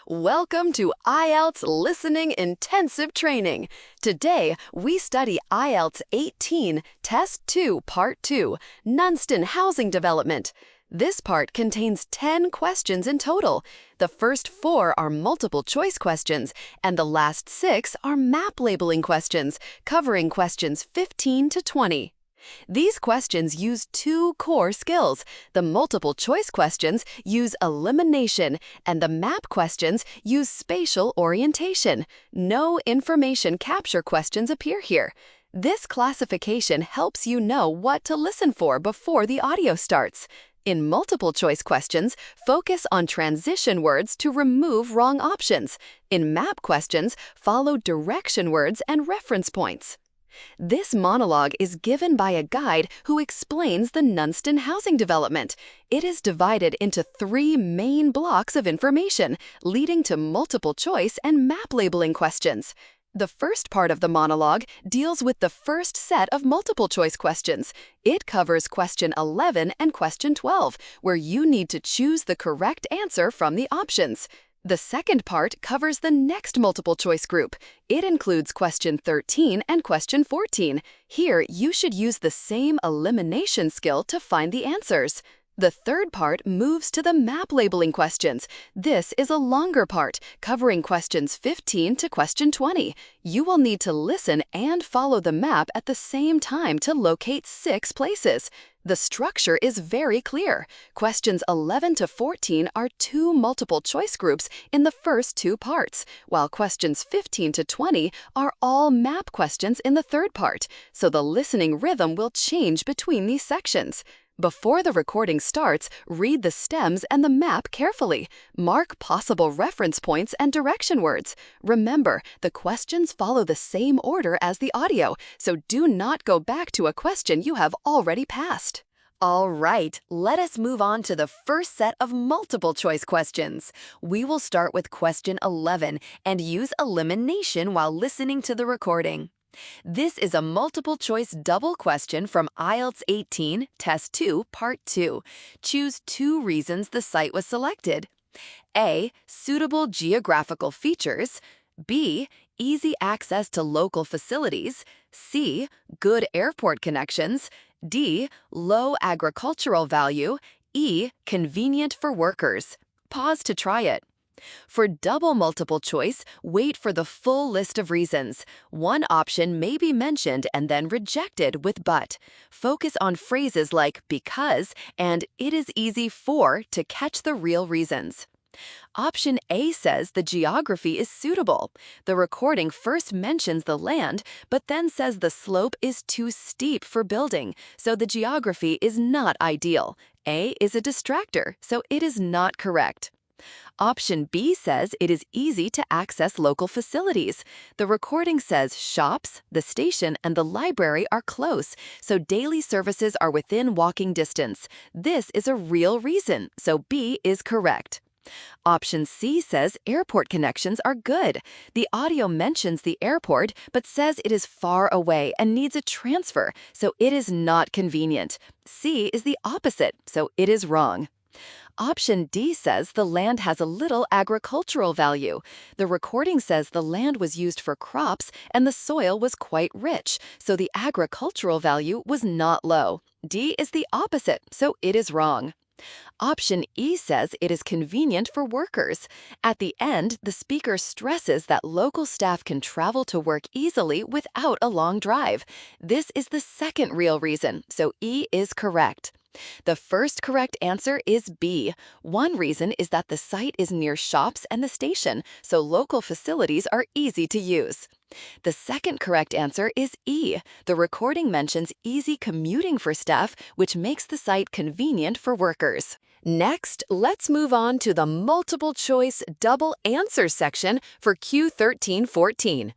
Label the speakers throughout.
Speaker 1: Welcome to IELTS Listening Intensive Training. Today, we study IELTS 18, Test 2, Part 2, Nanston Housing Development. This part contains 10 questions in total. The first 4 are multiple choice questions, and the last 6 are map labeling questions, covering questions 15 to 20. These questions use 2 core skills. The multiple choice questions use elimination, and the map questions use spatial orientation. No information capture questions appear here. This classification helps you know what to listen for before the audio starts. In multiple choice questions, focus on transition words to remove wrong options. In map questions, follow direction words and reference points. This monologue is given by a guide who explains the Nanston housing development. It is divided into 3 main blocks of information, leading to multiple choice and map labeling questions. The first part of the monologue deals with the first set of multiple choice questions. It covers question 11 and question 12, where you need to choose the correct answer from the options. The second part covers the next multiple choice group. It includes question 13 and question 14. Here, you should use the same elimination skill to find the answers. The third part moves to the map labeling questions. This is a longer part, covering questions 15 to question 20. You will need to listen and follow the map at the same time to locate 6 places. The structure is very clear. Questions 11 to 14 are 2 multiple choice groups in the first 2 parts, while questions 15 to 20 are all map questions in the third part, so the listening rhythm will change between these sections. Before the recording starts, read the stems and the map carefully. Mark possible reference points and direction words. Remember, the questions follow the same order as the audio, so do not go back to a question you have already passed. All right, let us move on to the first set of multiple choice questions. We will start with question 11 and use elimination while listening to the recording. This is a multiple choice double question from IELTS 18, Test 2, Part 2. Choose 2 reasons the site was selected. A. Suitable geographical features. B. Easy access to local facilities. C. Good airport connections. D. Low agricultural value. E. Convenient for workers. Pause to try it. For double multiple choice, wait for the full list of reasons. One option may be mentioned and then rejected with but. Focus on phrases like because and it is easy for to catch the real reasons. Option A says the geography is suitable. The recording first mentions the land, but then says the slope is too steep for building, so the geography is not ideal. A is a distractor, so it is not correct. Option B says it is easy to access local facilities. The recording says shops, the station, and the library are close, so daily services are within walking distance. This is a real reason, so B is correct. Option C says airport connections are good. The audio mentions the airport, but says it is far away and needs a transfer, so it is not convenient. C is the opposite, so it is wrong. Option D says the land has a little agricultural value. The recording says the land was used for crops and the soil was quite rich, so the agricultural value was not low. D is the opposite, so it is wrong. Option E says it is convenient for workers. At the end, the speaker stresses that local staff can travel to work easily without a long drive. This is the second real reason, so E is correct. The first correct answer is B. One reason is that the site is near shops and the station, so local facilities are easy to use. The second correct answer is E. The recording mentions easy commuting for staff, which makes the site convenient for workers. Next, let's move on to the multiple choice double answer section for Q13-14.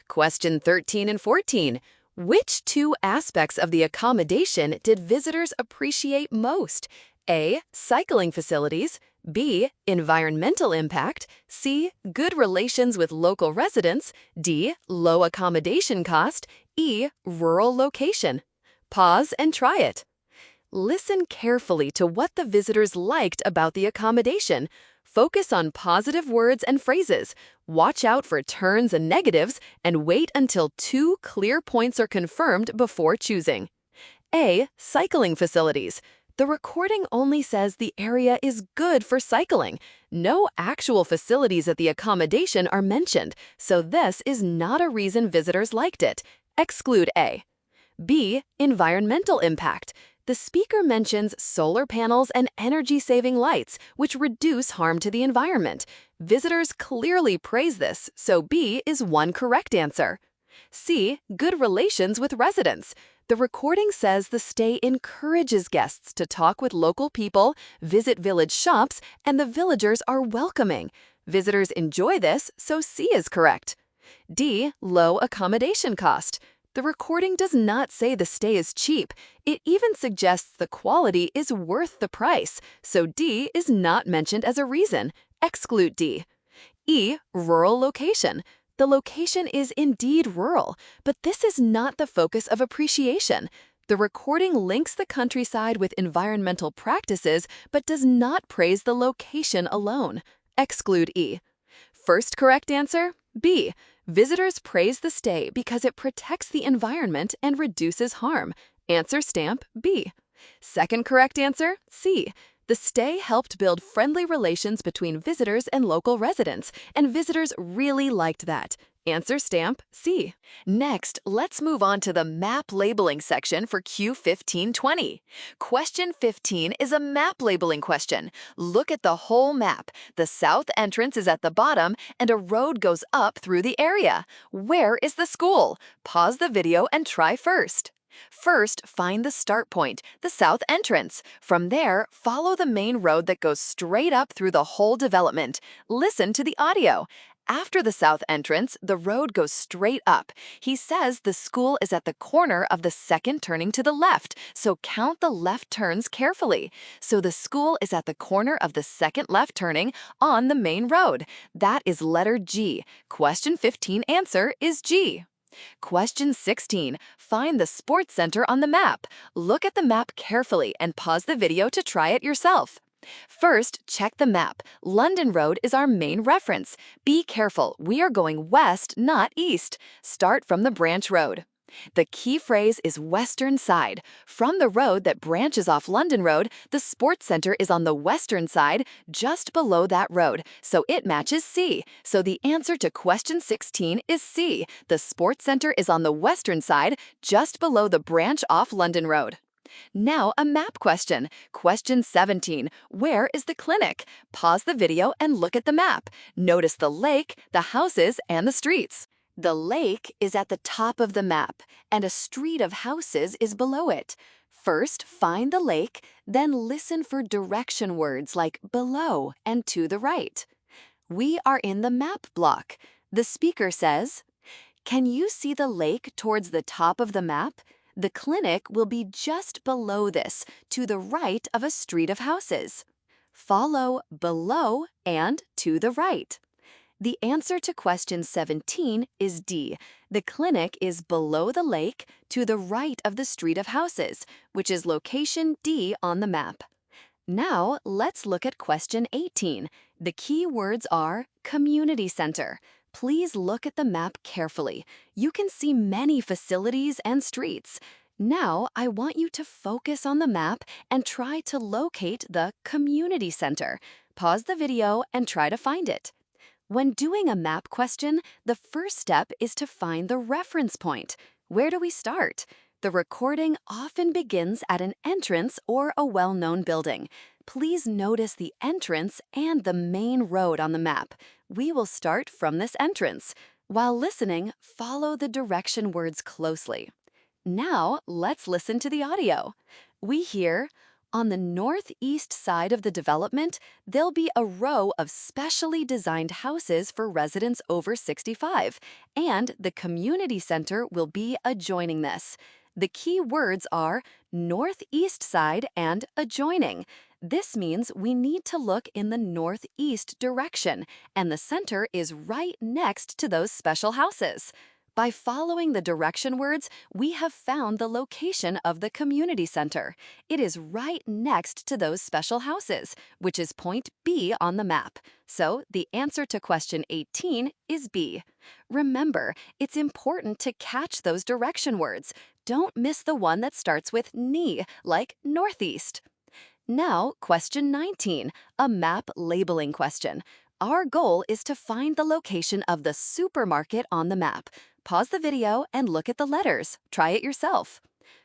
Speaker 1: Question 13 and 14. Which 2 aspects of the accommodation did visitors appreciate most? A. Cycling facilities. B. Environmental impact. C. Good relations with local residents. D. Low accommodation cost. E. Rural location. Pause and try it. Listen carefully to what the visitors liked about the accommodation. Focus on positive words and phrases. Watch out for turns and negatives, and wait until 2 clear points are confirmed before choosing. A. Cycling facilities. The recording only says the area is good for cycling. No actual facilities at the accommodation are mentioned, so this is not a reason visitors liked it. Exclude A. B. Environmental impact. The speaker mentions solar panels and energy-saving lights, which reduce harm to the environment. Visitors clearly praise this, so B is one correct answer. C. Good relations with residents. The recording says the stay encourages guests to talk with local people, visit village shops, and the villagers are welcoming. Visitors enjoy this, so C is correct. D. Low accommodation cost. The recording does not say the stay is cheap. It even suggests the quality is worth the price, so D is not mentioned as a reason. Exclude D. E. Rural location. The location is indeed rural, but this is not the focus of appreciation. The recording links the countryside with environmental practices, but does not praise the location alone. Exclude E. First correct answer, B. Visitors praise the stay because it protects the environment and reduces harm. Answer stamp B. Second correct answer, C. The stay helped build friendly relations between visitors and local residents, and visitors really liked that. Answer stamp C. Next, let's move on to the map labeling section for Q1520. Question 15 is a map labeling question. Look at the whole map. The south entrance is at the bottom, and a road goes up through the area. Where is the school? Pause the video and try first. First, find the start point, the south entrance. From there, follow the main road that goes straight up through the whole development. Listen to the audio. After the south entrance, the road goes straight up. He says the school is at the corner of the second turning to the left, so count the left turns carefully. So the school is at the corner of the second left turning on the main road. That is letter G. Question 15 answer is G. Question 16. Find the sports center on the map. Look at the map carefully and pause the video to try it yourself. First, check the map. London Road is our main reference. Be careful, we are going west, not east. Start from the branch road. The key phrase is western side. From the road that branches off London Road, the sports center is on the western side, just below that road, so it matches C. So the answer to question 16 is C. The sports center is on the western side, just below the branch off London Road. Now a map question. Question 17. Where is the clinic? Pause the video and look at the map. Notice the lake, the houses, and the streets. The lake is at the top of the map, and a street of houses is below it. First, find the lake, then listen for direction words like below and to the right. We are in the map block. The speaker says, "Can you see the lake towards the top of the map? The clinic will be just below this, to the right of a street of houses." Follow below and to the right. The answer to question 17 is D. The clinic is below the lake, to the right of the street of houses, which is location D on the map. Now, let's look at question 18. The key words are community center. Please look at the map carefully. You can see many facilities and streets. Now, I want you to focus on the map and try to locate the community center. Pause the video and try to find it. When doing a map question, the first step is to find the reference point. Where do we start? The recording often begins at an entrance or a well-known building. Please notice the entrance and the main road on the map. We will start from this entrance. While listening, follow the direction words closely. Now, let's listen to the audio. We hear, "On the northeast side of the development, there'll be a row of specially designed houses for residents over 65, and the community center will be adjoining this." The key words are northeast side and adjoining. This means we need to look in the northeast direction, and the center is right next to those special houses. By following the direction words, we have found the location of the community center. It is right next to those special houses, which is point B on the map. So the answer to question 18 is B. Remember, it's important to catch those direction words. Don't miss the one that starts with ni, like northeast. Now, question 19, a map labeling question. Our goal is to find the location of the supermarket on the map. Pause the video and look at the letters. Try it yourself.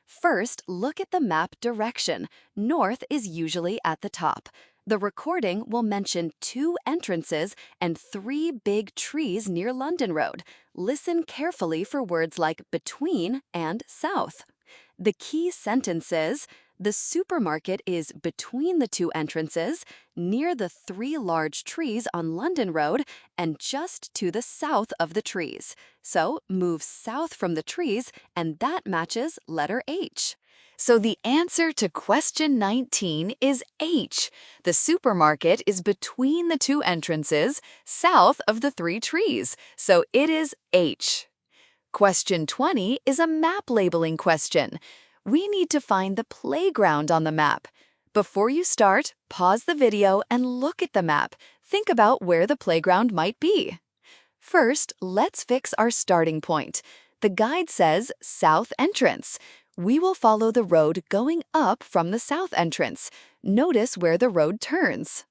Speaker 1: First, look at the map direction. North is usually at the top. The recording will mention 2 entrances and 3 big trees near London Road. Listen carefully for words like between and south. The key sentence is, the supermarket is between the 2 entrances, near the 3 large trees on London Road, and just to the south of the trees. So move south from the trees, and that matches letter H. So the answer to question 19 is H. The supermarket is between the 2 entrances, south of the 3 trees. So it is H. Question 20 is a map labeling question. We need to find the playground on the map. Before you start, pause the video and look at the map. Think about where the playground might be. First, let's fix our starting point. The guide says south entrance. We will follow the road going up from the south entrance. Notice where the road turns.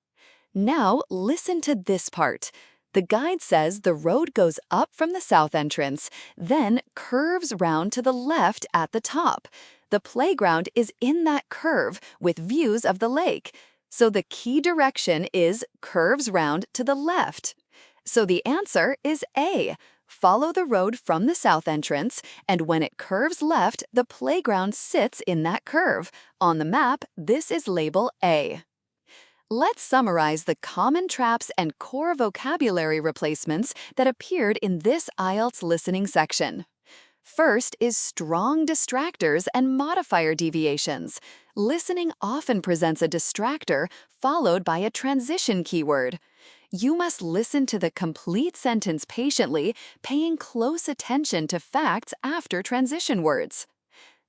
Speaker 1: Now, listen to this part. The guide says the road goes up from the south entrance, then curves round to the left at the top. The playground is in that curve with views of the lake. So the key direction is curves round to the left. So the answer is A. Follow the road from the south entrance, and when it curves left, the playground sits in that curve. On the map, this is label A. Let's summarize the common traps and core vocabulary replacements that appeared in this IELTS listening section. First is strong distractors and modifier deviations. Listening often presents a distractor followed by a transition keyword. You must listen to the complete sentence patiently, paying close attention to facts after transition words.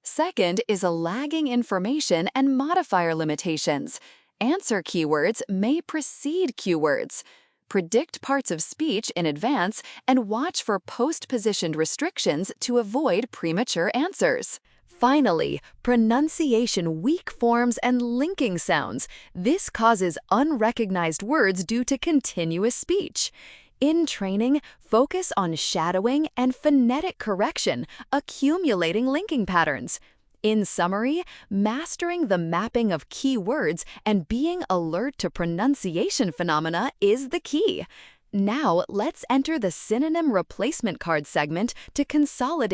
Speaker 1: Second is a lagging information and modifier limitations. Answer keywords may precede cue words. Predict parts of speech in advance and watch for post-positioned restrictions to avoid premature answers. Finally, pronunciation weak forms and linking sounds. This causes unrecognized words due to continuous speech. In training, focus on shadowing and phonetic correction, accumulating linking patterns. In summary, mastering the mapping of key words and being alert to pronunciation phenomena is the key. Now, let's enter the synonym replacement card segment to consolidate